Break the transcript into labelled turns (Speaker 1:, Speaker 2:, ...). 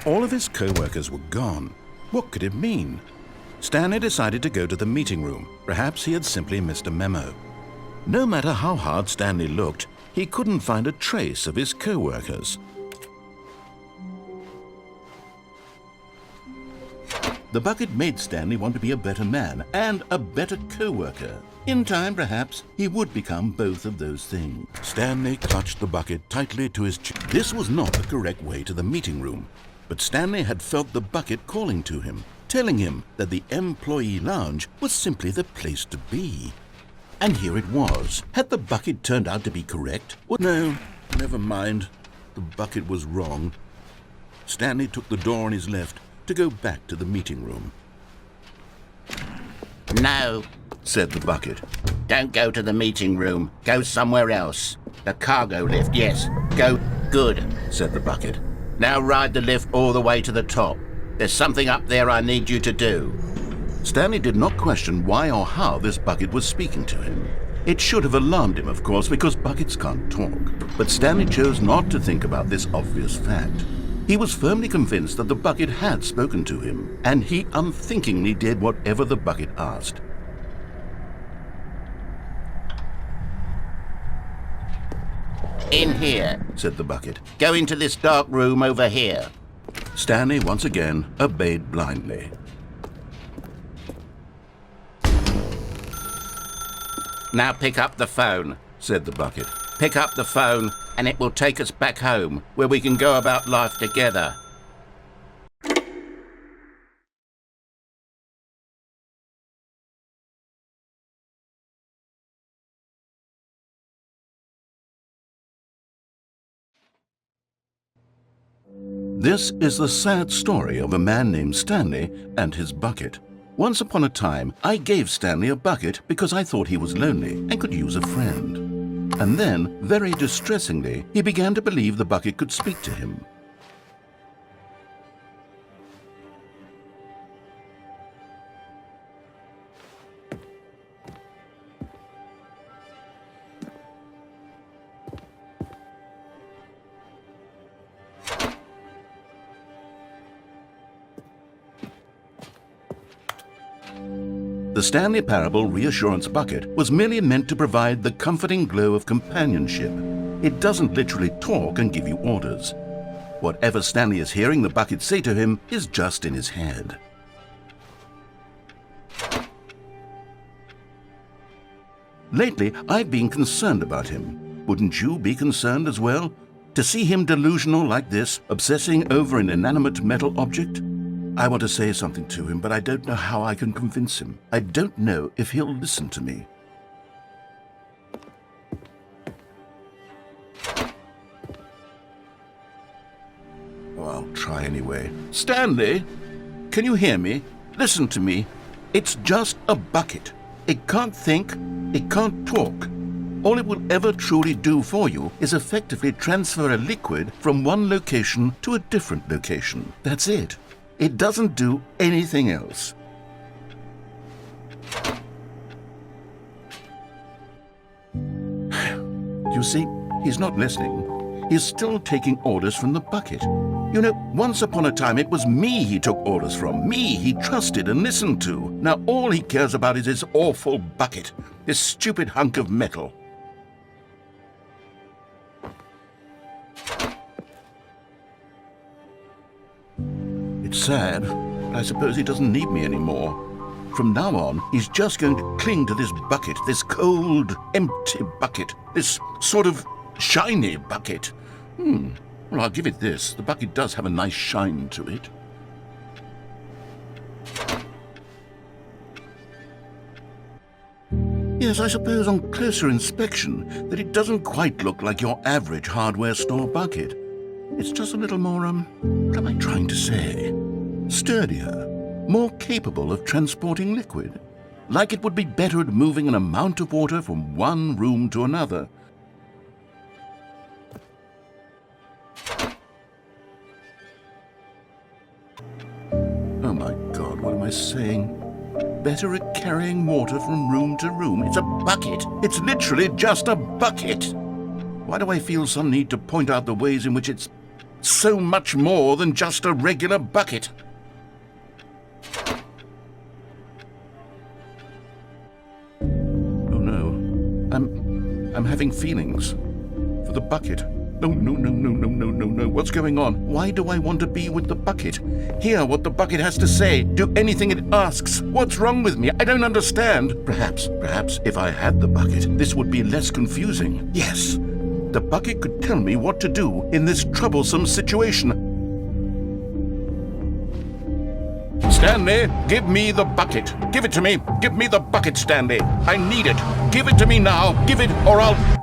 Speaker 1: All of his co-workers were gone. What could it mean? Stanley decided to go to the meeting room. Perhaps he had simply missed a memo. No matter how hard Stanley looked, he couldn't find a trace of his co-workers. The bucket made Stanley want to be a better man and a better co-worker. In time, perhaps, he would become both of those things. Stanley clutched the bucket tightly to his chest. This was not the correct way to the meeting room, but Stanley had felt the bucket calling to him, telling him that the employee lounge was simply the place to be. And here it was. Had the bucket turned out to be correct? Well, no, never mind. The bucket was wrong. Stanley took the door on his left to go back to the meeting room.
Speaker 2: No,
Speaker 1: said the bucket.
Speaker 2: don't go to the meeting room. Go somewhere else. The cargo lift, yes. Go. Good,
Speaker 1: said the bucket.
Speaker 2: now ride the lift all the way to the top. There's something up there I need you to do.
Speaker 1: Stanley did not question why or how this bucket was speaking to him. It should have alarmed him, of course, because buckets can't talk. But Stanley chose not to think about this obvious fact. He was firmly convinced that the bucket had spoken to him, and he unthinkingly did whatever the bucket asked.
Speaker 2: In here,
Speaker 1: said the bucket.
Speaker 2: go into this dark room over here.
Speaker 1: Stanley once again obeyed blindly.
Speaker 2: Now pick up the phone.
Speaker 1: Said the bucket.
Speaker 2: Pick up the phone and it will take us back home, where we can go about life together.
Speaker 1: This is the sad story of a man named Stanley and his bucket. Once upon a time, I gave Stanley a bucket because I thought he was lonely and could use a friend. And then, very distressingly, he began to believe the bucket could speak to him. The Stanley Parable Reassurance Bucket was merely meant to provide the comforting glow of companionship. It doesn't literally talk and give you orders. Whatever Stanley is hearing the bucket say to him is just in his head. Lately, I've been concerned about him. Wouldn't you be concerned as well? To see him delusional like this, obsessing over an inanimate metal object? I want to say something to him, but I don't know how I can convince him. I don't know if he'll listen to me. Oh, I'll try anyway. Stanley, can you hear me? Listen to me. It's just a bucket. It can't think, it can't talk. All it will ever truly do for you is effectively transfer a liquid from one location to a different location. That's it. It doesn't do anything else. You see, he's not listening. He's still taking orders from the bucket. You know, once upon a time it was me he took orders from, me he trusted and listened to. Now all he cares about is his awful bucket, this stupid hunk of metal. It's sad, but I suppose he doesn't need me anymore. From now on, he's just going to cling to this bucket, this cold, empty bucket, this sort of shiny bucket. Well, I'll give it this. The bucket does have a nice shine to it. Yes, I suppose on closer inspection that it doesn't quite look like your average hardware store bucket. It's just a little more, what am I trying to say? Sturdier, more capable of transporting liquid. Like it would be better at moving an amount of water from one room to another. Oh my God, what am I saying? Better at carrying water from room to room. It's a bucket. It's literally just a bucket. Why do I feel some need to point out the ways in which it's So much more than just a regular bucket. Oh no. I'm having feelings for the bucket. No, no, no, no, no, no, no, no. What's going on? Why do I want to be with the bucket? Hear what the bucket has to say. Do anything it asks. What's wrong with me? I don't understand. Perhaps if I had the bucket, this would be less confusing. Yes, the bucket could tell me what to do in this troublesome situation. Stanley, give me the bucket. Give it to me. Give me the bucket, Stanley. I need it. Give it to me now. Give it or I'll...